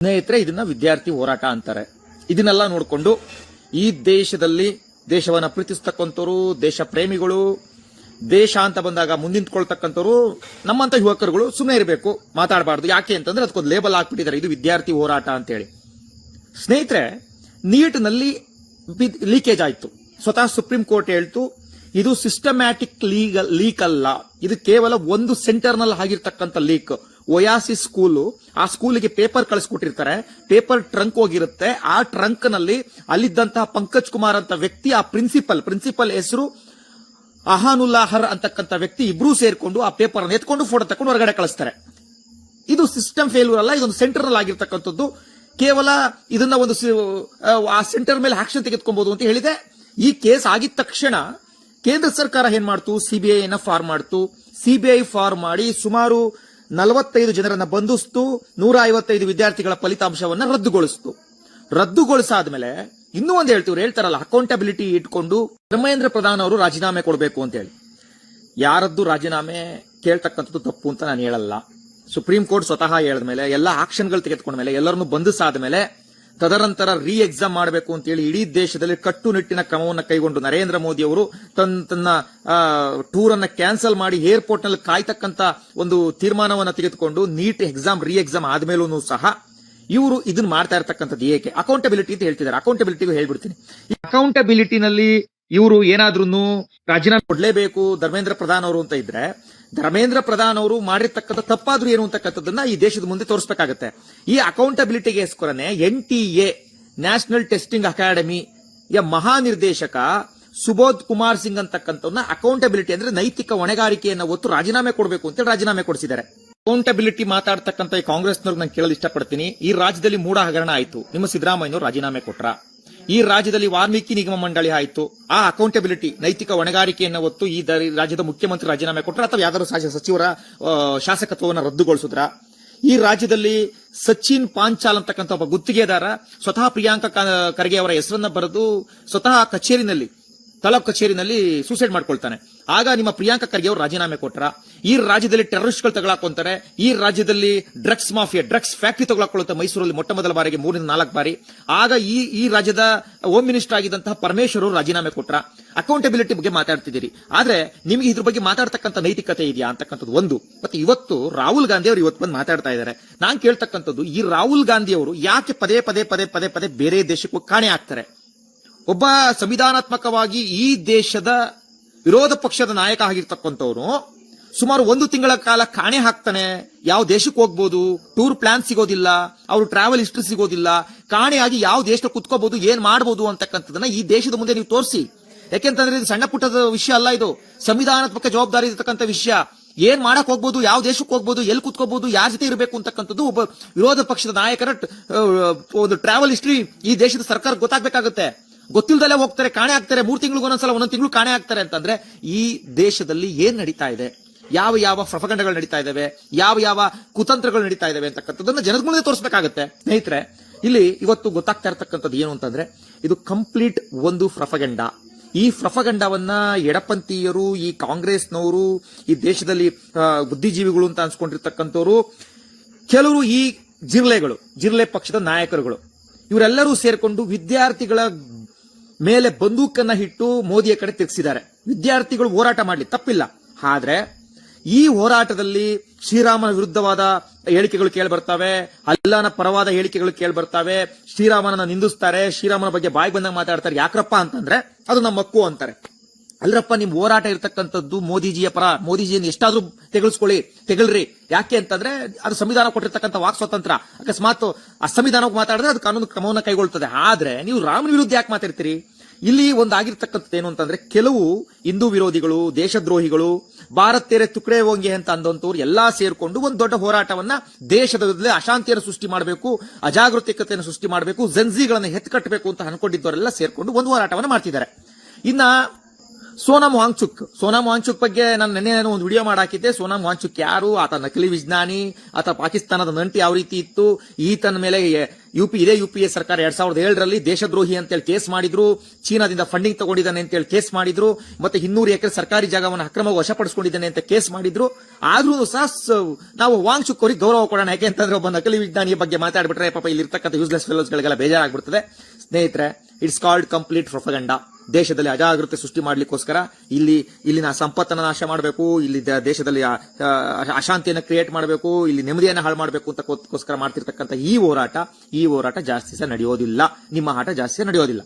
ಸ್ನೇಹಿತರೆ, ಇದನ್ನ ವಿದ್ಯಾರ್ಥಿ ಹೋರಾಟ ಅಂತಾರೆ. ಇದನ್ನೆಲ್ಲ ನೋಡಿಕೊಂಡು ಈ ದೇಶದಲ್ಲಿ ದೇಶವನ್ನ ಪ್ರೀತಿಸ್ತಕ್ಕಂಥವ್ರು, ದೇಶ ಪ್ರೇಮಿಗಳು, ದೇಶ ಅಂತ ಬಂದಾಗ ಮುಂದಿಂತ್ಕೊಳ್ತಕ್ಕಂಥವ್ರು ನಮ್ಮಂತ ಯುವಕರುಗಳು ಸುಮ್ಮನೆ ಇರಬೇಕು, ಮಾತಾಡಬಾರ್ದು. ಯಾಕೆ ಅಂತಂದ್ರೆ ಅದಕ್ಕೊಂದು ಲೇಬಲ್ ಹಾಕ್ಬಿಟ್ಟಿದ್ದಾರೆ, ಇದು ವಿದ್ಯಾರ್ಥಿ ಹೋರಾಟ ಅಂತ ಹೇಳಿ. ಸ್ನೇಹಿತರೆ, ನೀಟ್ನಲ್ಲಿ ಲೀಕೇಜ್ ಆಯ್ತು. ಸ್ವತಃ ಸುಪ್ರೀಂ ಕೋರ್ಟ್ ಹೇಳ್ತು ಇದು ಸಿಸ್ಟಮ್ಯಾಟಿಕ್ ಲೀಕ್ ಅಲ್ಲ, ಇದು ಕೇವಲ ಒಂದು ಸೆಂಟರ್ ನಲ್ಲಿ ಆಗಿರ್ತಕ್ಕಂಥ ಲೀಕ್. ಒಯಾಸಿಸ್ ಸ್ಕೂಲು, ಆ ಸ್ಕೂಲಿಗೆ ಪೇಪರ್ ಕಳಿಸ್ಕೊಟ್ಟಿರ್ತಾರೆ, ಪೇಪರ್ ಟ್ರಂಕ್ ಹೋಗಿರುತ್ತೆ. ಆ ಟ್ರಂಕ್ ನಲ್ಲಿ ಅಲ್ಲಿದ್ದಂತಹ ಪಂಕಜ್ ಕುಮಾರ್ ಅಂತ ವ್ಯಕ್ತಿ, ಆ ಪ್ರಿನ್ಸಿಪಲ್ ಹೆಸರು ಅಹಾನುಲ್ಲಾಹರ್ ಅಂತಕ್ಕಂಥ ವ್ಯಕ್ತಿ, ಇಬ್ರು ಸೇರ್ಕೊಂಡು ಆ ಪೇಪರ್ ಅನ್ನು ಎತ್ಕೊಂಡು ಫೋಟೋ ತಕೊಂಡು ಹೊರಗಡೆ ಕಳಿಸ್ತಾರೆ. ಇದು ಸಿಸ್ಟಮ್ ಫೇಲ್ಯೂರ್ ಅಲ್ಲ, ಇದೊಂದು ಸೆಂಟರ್ ನಲ್ಲಿ ಆಗಿರ್ತಕ್ಕಂಥದ್ದು. ಕೇವಲ ಇದನ್ನ ಒಂದು ಆ ಸೆಂಟರ್ ಮೇಲೆ ಆಕ್ಷನ್ ತೆಗೆದುಕೊಬಹುದು ಅಂತ ಹೇಳಿದೆ. ಈ ಕೇಸ್ ಆಗಿದ ತಕ್ಷಣ ಕೇಂದ್ರ ಸರ್ಕಾರ ಏನ್ ಮಾಡ್ತು, ಸಿಬಿಐ ಫಾರ್ಮ್ ಮಾಡ್ತು. ಸಿಬಿಐ ಫಾರ್ಮ್ ಮಾಡಿ ಸುಮಾರು 45 ಜನರನ್ನ ಬಂಧಿಸ್ತು, 155 ವಿದ್ಯಾರ್ಥಿಗಳ ಫಲಿತಾಂಶವನ್ನ ರದ್ದುಗೊಳಿಸಾದ್ಮೇಲೆ ಇನ್ನೂ ಒಂದು ಹೇಳ್ತಾರಲ್ಲ, ಅಕೌಂಟಬಿಲಿಟಿ ಇಟ್ಕೊಂಡು ಧರ್ಮೇಂದ್ರ ಪ್ರಧಾನ್ ಅವರು ರಾಜೀನಾಮೆ ಕೊಡಬೇಕು ಅಂತ ಹೇಳಿ. ಯಾರದ್ದು ರಾಜೀನಾಮೆ ಕೇಳ್ತಕ್ಕಂಥದ್ದು ತಪ್ಪು ಅಂತ ನಾನು ಹೇಳಲ್ಲ. ಸುಪ್ರೀಂ ಕೋರ್ಟ್ ಸ್ವತಃ ಹೇಳಿದ್ಮೇಲೆ, ಎಲ್ಲ ಆಕ್ಷನ್ಗಳು ತೆಗೆದುಕೊಂಡ್ಮೇಲೆ, ಎಲ್ಲರನ್ನು ಬಂಧಿಸಾದ್ಮೇಲೆ ತದನಂತರ ರೀ ಎಕ್ಸಾಮ್ ಮಾಡಬೇಕು ಅಂತ ಹೇಳಿ ಇಡೀ ದೇಶದಲ್ಲಿ ಕಟ್ಟುನಿಟ್ಟಿನ ಕ್ರಮವನ್ನು ಕೈಗೊಂಡು ನರೇಂದ್ರ ಮೋದಿ ಅವರು ತನ್ನ ಟೂರ್ ಅನ್ನ ಕ್ಯಾನ್ಸಲ್ ಮಾಡಿ ಏರ್ಪೋರ್ಟ್ ನಲ್ಲಿ ಕಾಯ್ತಕ್ಕಂತ ಒಂದು ತೀರ್ಮಾನವನ್ನು ತೆಗೆದುಕೊಂಡು ನೀಟ್ ಎಕ್ಸಾಮ್ ರೀ ಎಕ್ಸಾಮ್ ಆದ್ಮೇಲೂ ಸಹ ಇವರು ಇದನ್ನ ಮಾಡ್ತಾ ಇರತಕ್ಕಂಥದ್ದು ಏಕೆ? ಅಕೌಂಟಬಿಲಿಟಿ ಅಂತ ಹೇಳ್ತಿದ್ದಾರೆ. ಅಕೌಂಟಬಿಲಿಟಿಗೂ ಹೇಳ್ಬಿಡ್ತೀನಿ. ಈ ಅಕೌಂಟಬಿಲಿಟಿನಲ್ಲಿ ಇವರು ಏನಾದ್ರೂ ರಾಜೀನಾಮೆ ಕೊಡ್ಲೇಬೇಕು ಧರ್ಮೇಂದ್ರ ಪ್ರಧಾನ್ ಅವರು ಅಂತ ಇದ್ರೆ, ಧರ್ಮೇಂದ್ರ ಪ್ರಧಾನ್ ಅವರು ಮಾಡಿರ್ತಕ್ಕಂಥ ತಪ್ಪಾದ್ರೂ ಏನು ಅಂತಕ್ಕಂಥದ್ದನ್ನ ಈ ದೇಶದ ಮುಂದೆ ತೋರಿಸಬೇಕಾಗತ್ತೆ. ಈ ಅಕೌಂಟಬಿಲಿಟಿಗೋಸ್ಕರನೇ NTA ನ್ಯಾಷನಲ್ ಟೆಸ್ಟಿಂಗ್ ಅಕಾಡೆಮಿಯ ಮಹಾನಿರ್ದೇಶಕ ಸುಬೋಧ್ ಕುಮಾರ್ ಸಿಂಗ್ ಅಂತಕ್ಕಂಥವ್ನ ಅಕೌಂಟಬಿಲಿಟಿ ಅಂದ್ರೆ ನೈತಿಕ ಹೊಣೆಗಾರಿಕೆಯನ್ನು ಒತ್ತು ರಾಜೀನಾಮೆ ಕೊಡಬೇಕು ಅಂತ ರಾಜೀನಾಮೆ ಕೊಡಿಸಿದ್ದಾರೆ. ಅಕೌಂಟಬಿಲಿಟಿ ಮಾತಾಡ್ತಕ್ಕಂಥ ಈ ಕಾಂಗ್ರೆಸ್ನವ್ರಿಗೆ ನಾನು ಕೇಳಲು ಇಷ್ಟಪಡ್ತೀನಿ. ಈ ರಾಜ್ಯದಲ್ಲಿ ಮೂಢ ಹಗರಣ ಆಯ್ತು, ನಿಮ್ಮ ಸಿದ್ದರಾಮಯ್ಯನವರು ರಾಜೀನಾಮೆ ಕೊಟ್ರ. ಈ ರಾಜ್ಯದಲ್ಲಿ ವಾಲ್ಮೀಕಿ ನಿಗಮ ಮಂಡಳಿ ಆಯ್ತು, ಆ ಅಕೌಂಟಬಿಲಿಟಿ ನೈತಿಕ ಹೊಣೆಗಾರಿಕೆಯನ್ನು ಒತ್ತು ಈ ರಾಜ್ಯದ ಮುಖ್ಯಮಂತ್ರಿ ರಾಜೀನಾಮೆ ಕೊಟ್ರ ಅಥವಾ ಯಾವ್ದಾದ್ರು ಸಚಿವರ ಶಾಸಕತ್ವವನ್ನು ರದ್ದುಗೊಳಿಸಿದ್ರ? ಈ ರಾಜ್ಯದಲ್ಲಿ ಸಚಿನ್ ಪಾಂಚಾಲ್ ಅಂತಕ್ಕಂಥ ಒಬ್ಬ ಗುತ್ತಿಗೆದಾರ ಸ್ವತಃ ಪ್ರಿಯಾಂಕಾ ಖರ್ಗೆ ಅವರ ಹೆಸರನ್ನ ಬರೆದು ಸ್ವತಃ ತಾಲೂಕು ಕಚೇರಿನಲ್ಲಿ ಸೂಸೈಡ್ ಮಾಡ್ಕೊಳ್ತಾನೆ. ಆಗ ನಿಮ್ಮ ಪ್ರಿಯಾಂಕಾ ಖರ್ಗೆ ಅವರು ರಾಜೀನಾಮೆ ಕೊಟ್ರ. ಈ ರಾಜ್ಯದಲ್ಲಿ ಟೆರರಿಸ್ಟ್ಗಳು ತಗೊಳಕೊಂತಾರೆ. ಈ ರಾಜ್ಯದಲ್ಲಿ ಡ್ರಗ್ಸ್ ಮಾಫಿಯಾ, ಡ್ರಗ್ಸ್ ಫ್ಯಾಕ್ಟರಿ ತಗೊಳಕೊಳ್ಳುತ್ತೆ ಮೈಸೂರಲ್ಲಿ ಮೊಟ್ಟ ಮೊದಲ ಬಾರಿಗೆ 3-4 ಬಾರಿ. ಆಗ ಈ ರಾಜ್ಯದ ಹೋಮ್ ಮಿನಿಸ್ಟರ್ ಆಗಿದ್ದಂತಹ ಪರಮೇಶ್ವರ್ ಅವರು ರಾಜೀನಾಮೆ ಕೊಟ್ರ. ಅಕೌಂಟಬಿಲಿಟಿ ಬಗ್ಗೆ ಮಾತಾಡ್ತಿದ್ದೀರಿ, ಆದ್ರೆ ನಿಮಗೆ ಇದ್ರ ಬಗ್ಗೆ ಮಾತಾಡ್ತಕ್ಕಂಥ ನೈತಿಕತೆ ಇದೆಯಾ ಅಂತಕ್ಕಂಥದ್ದು ಒಂದು. ಮತ್ತೆ ಇವತ್ತು ರಾಹುಲ್ ಗಾಂಧಿ ಅವರು ಇವತ್ತು ಬಂದು ಮಾತಾಡ್ತಾ ಇದ್ದಾರೆ. ನಾನ್ ಕೇಳ್ತಕ್ಕಂಥದ್ದು, ಈ ರಾಹುಲ್ ಗಾಂಧಿ ಅವರು ಯಾಕೆ ಪದೇ ಬೇರೆ ದೇಶಕ್ಕೂ ಕಾಣೆ ಆಗ್ತಾರೆ? ಒಬ್ಬ ಸಂವಿಧಾನಾತ್ಮಕವಾಗಿ ಈ ದೇಶದ ವಿರೋಧ ಪಕ್ಷದ ನಾಯಕ ಆಗಿರ್ತಕ್ಕಂಥವ್ರು ಸುಮಾರು 1 ತಿಂಗಳ ಕಾಲ ಕಾಣೆ ಹಾಕ್ತಾನೆ. ಯಾವ ದೇಶಕ್ಕೆ ಹೋಗ್ಬೋದು, ಟೂರ್ ಪ್ಲಾನ್ ಸಿಗೋದಿಲ್ಲ, ಅವ್ರು ಟ್ರಾವೆಲ್ ಹಿಸ್ಟ್ರಿ ಸಿಗೋದಿಲ್ಲ, ಕಾಣೆಯಾಗಿ ಯಾವ ದೇಶಕ್ಕೆ ಕುತ್ಕೋಬಹುದು, ಏನ್ ಮಾಡಬಹುದು ಅಂತಕ್ಕಂಥದನ್ನ ಈ ದೇಶದ ಮುಂದೆ ನೀವು ತೋರಿಸಿ. ಯಾಕೆಂತಂದ್ರೆ ಇದು ಸಣ್ಣ ಪುಟ್ಟದ ವಿಷಯ ಅಲ್ಲ, ಇದು ಸಂವಿಧಾನಾತ್ಮಕ ಜವಾಬ್ದಾರಿ ಇರತಕ್ಕಂಥ ವಿಷಯ. ಏನ್ ಮಾಡಕ್ ಹೋಗ್ಬೋದು, ಯಾವ ದೇಶಕ್ಕೆ ಹೋಗ್ಬೋದು, ಎಲ್ಲಿ ಕುತ್ಕೋಬಹುದು, ಯಾರ ಜೊತೆ ಇರಬೇಕು ಅಂತಕ್ಕಂಥದ್ದು ಒಬ್ಬ ವಿರೋಧ ಪಕ್ಷದ ನಾಯಕರ ಒಂದು ಟ್ರಾವೆಲ್ ಹಿಸ್ಟ್ರಿ ಈ ದೇಶದ ಸರ್ಕಾರ ಗೊತ್ತಾಗಬೇಕಾಗುತ್ತೆ. ಗೊತ್ತಿಲ್ಲದಲ್ಲೇ ಹೋಗ್ತಾರೆ, ಕಾಣೆ ಆಗ್ತಾರೆ, 3 ತಿಂಗಳಿಗೆ ಒಂದೊಂದು ತಿಂಗಳು ಕಾಣೆ ಆಗ್ತಾರೆ ಅಂತಂದ್ರೆ ಈ ದೇಶದಲ್ಲಿ ಏನ್ ನಡೀತಾ ಇದೆ, ಯಾವ ಪ್ರಪಗಂಡಗಳು ನಡೀತಾ ಇದಾವೆ, ಯಾವ ಕುತಂತ್ರಗಳು ನಡೀತಾ ಇದಾವೆ ಅಂತಕ್ಕಂಥದ್ದನ್ನ ಜನದ ಮುಂದೆ ತೋರಿಸಬೇಕಾಗತ್ತೆ. ಸ್ನೇಹಿತರೆ, ಇಲ್ಲಿ ಇವತ್ತು ಗೊತ್ತಾಗ್ತಾ ಇರತಕ್ಕಂಥದ್ದು ಏನು ಅಂತಂದ್ರೆ, ಇದು ಕಂಪ್ಲೀಟ್ ಒಂದು ಪ್ರಪಗಂಡ. ಈ ಪ್ರಪಗಂಡವನ್ನ ಎಡಪಂಥೀಯರು, ಈ ಕಾಂಗ್ರೆಸ್ನವರು, ಈ ದೇಶದಲ್ಲಿ ಬುದ್ಧಿಜೀವಿಗಳು ಅಂತ ಅನ್ಸ್ಕೊಂಡಿರ್ತಕ್ಕಂಥವ್ರು, ಕೆಲವರು ಈ ಜಿರ್ಲೆ ಪಕ್ಷದ ನಾಯಕರುಗಳು, ಇವರೆಲ್ಲರೂ ಸೇರ್ಕೊಂಡು ವಿದ್ಯಾರ್ಥಿಗಳ ಮೇಲೆ ಬಂದೂಕನ್ನ ಇಟ್ಟು ಮೋದಿಯ ಕಡೆ ತಿರುಗಿಸಿದ್ದಾರೆ. ವಿದ್ಯಾರ್ಥಿಗಳು ಹೋರಾಟ ಮಾಡಲಿ, ತಪ್ಪಿಲ್ಲ. ಆದ್ರೆ ಈ ಹೋರಾಟದಲ್ಲಿ ಶ್ರೀರಾಮನ ವಿರುದ್ಧವಾದ ಹೇಳಿಕೆಗಳು ಕೇಳಿಬರ್ತವೆ, ಅಲ್ಲನ ಪರವಾದ ಹೇಳಿಕೆಗಳು ಕೇಳಿಬರ್ತವೆ. ಶ್ರೀರಾಮನನ್ನ ನಿಂದಿಸ್ತಾರೆ, ಶ್ರೀರಾಮನ ಬಗ್ಗೆ ಬಾಯಿ ಬಂದಾಗ ಮಾತಾಡ್ತಾರೆ. ಯಾಕ್ರಪ್ಪ ಅಂತಂದ್ರೆ ಅದು ನಮ್ಮ ಹಕ್ಕು ಅಂತಾರೆ. ಅಲ್ರಪ್ಪ, ನಿಮ್ ಹೋರಾಟ ಇರತಕ್ಕಂಥದ್ದು ಮೋದಿಜಿಯ ಪರ, ಮೋದಿಜಿಯನ್ನು ಎಷ್ಟಾದ್ರೂ ತೆಗಳ್ರಿ. ಯಾಕೆ ಅಂತಂದ್ರೆ ಅದು ಸಂವಿಧಾನ ಕೊಟ್ಟಿರ್ತಕ್ಕಂಥ ವಾಕ್ ಸ್ವಾತಂತ್ರ್ಯ. ಅಕಸ್ಮಾತ್ ಅಸಂವಿಧಾನಕ್ಕೆ ಮಾತಾಡಿದ್ರೆ ಅದು ಕಾನೂನು ಕ್ರಮವನ್ನು ಕೈಗೊಳ್ಳುತ್ತದೆ. ಆದ್ರೆ ನೀವು ರಾಮನ ವಿರುದ್ಧ ಯಾಕೆ ಮಾತಾಡ್ತೀರಿ? ಇಲ್ಲಿ ಒಂದಾಗಿರ್ತಕ್ಕಂಥದ್ದು ಏನು ಅಂತಂದ್ರೆ, ಕೆಲವು ಹಿಂದೂ ವಿರೋಧಿಗಳು, ದೇಶದ್ರೋಹಿಗಳು, ಭಾರತ್ ತೇರೆ ತುಕಡೆ ಹೋಂಗೆ ಅಂತ ಅಂದಂತವ್ರು ಎಲ್ಲಾ ಸೇರ್ಕೊಂಡು ಒಂದು ದೊಡ್ಡ ಹೋರಾಟವನ್ನ ದೇಶದಲ್ಲಿ ಅಶಾಂತಿಯನ್ನು ಸೃಷ್ಟಿ ಮಾಡಬೇಕು, ಅಜಾಗೃತಿಕತೆಯನ್ನು ಸೃಷ್ಟಿ ಮಾಡಬೇಕು, ಜನ್ಜಿಗಳನ್ನ ಎತ್ಕಟ್ಟಬೇಕು ಅಂತ ಅನ್ಕೊಂಡಿದ್ದವರೆಲ್ಲ ಸೇರ್ಕೊಂಡು ಒಂದು ಹೋರಾಟವನ್ನ ಮಾಡ್ತಿದ್ದಾರೆ. ಇನ್ನ ಸೋನಂ ವಾಂಗ್ಚುಕ್ ಬಗ್ಗೆ ನಾನು ನೆನ್ನೆ ಒಂದು ವಿಡಿಯೋ ಮಾಡಾಕಿದ್ದೆ. ಸೋನಂ ವಾಂಗ್ಚುಕ್ ಯಾರು, ಆತ ನಕಲಿ ವಿಜ್ಞಾನಿ, ಆತ ಪಾಕಿಸ್ತಾನದ ನಂಟು ಯಾವ ರೀತಿ ಇತ್ತು, ಈತನ ಮೇಲೆ ಯುಪಿಎ ಸರ್ಕಾರ 2007ರಲ್ಲಿ ದೇಶದ್ರೋಹಿ ಅಂತೇಳಿ ಕೇಸ್ ಮಾಡಿದ್ರು, ಚೀನಾದಿಂದ ಫಂಡಿಂಗ್ ತಗೊಂಡಿದ್ದಾನೆ ಅಂತೇಳಿ ಕೇಸ್ ಮಾಡಿದ್ರು, ಮತ್ತೆ 200 ಎಕರೆ ಸರ್ಕಾರಿ ಜಾಗವನ್ನು ಅಕ್ರಮವಾಗಿ ವಶಪಡಿಸಿಕೊಂಡಿದ್ದಾನೆ ಅಂತ ಕೇಸ್ ಮಾಡಿದ್ರು. ಆದ್ರೂ ಸಹ ನಾವು ವಾಂಗ್ಚುಕ್ ಅವರಿಗೆ ಗೌರವ ಕೊಡೋಣ. ಯಾಕೆ ಅಂತಂದ್ರೆ ಒಬ್ಬ ನಕಲಿ ವಿಜ್ಞಾನಿಯ ಬಗ್ಗೆ ಮಾತಾಡ್ಬಿಟ್ರೆ ಪಾಪ ಇಲ್ಲಿರ್ತಕ್ಕಂಥ ಯೂಸ್ಲೆಸ್ ಫೆಲೋಸ್ ಗಳಿಗೆಲ್ಲ ಬೇಜಾರಾಗ್ಬಿಡ್ತದೆ. ಸ್ನೇಹಿತರೆ, ಇಟ್ಸ್ ಕಾಲ್ಡ್ ಕಂಪ್ಲೀಟ್ ಪ್ರೊಪಗಂಡಾ. ದೇಶದಲ್ಲಿ ಅಜಾಗೃತಿ ಸೃಷ್ಟಿ ಮಾಡ್ಲಿಕ್ಕೋಸ್ಕರ ಇಲ್ಲಿನ ಸಂಪತ್ತನ್ನ ನಾಶ ಮಾಡಬೇಕು, ಇಲ್ಲಿ ದೇಶದಲ್ಲಿ ಅಶಾಂತಿಯನ್ನು ಕ್ರಿಯೇಟ್ ಮಾಡಬೇಕು, ಇಲ್ಲಿ ನೆಮ್ಮದಿಯನ್ನು ಹಾಳು ಮಾಡಬೇಕು ಅಂತಕ್ಕೋಸ್ಕರ ಮಾಡ್ತಿರ್ತಕ್ಕಂಥ ಈ ಹೋರಾಟ ಜಾಸ್ತಿ ಸಹ ನಡೆಯೋದಿಲ್ಲ. ನಿಮ್ಮ ಆಟ ಜಾಸ್ತಿ ನಡೆಯೋದಿಲ್ಲ.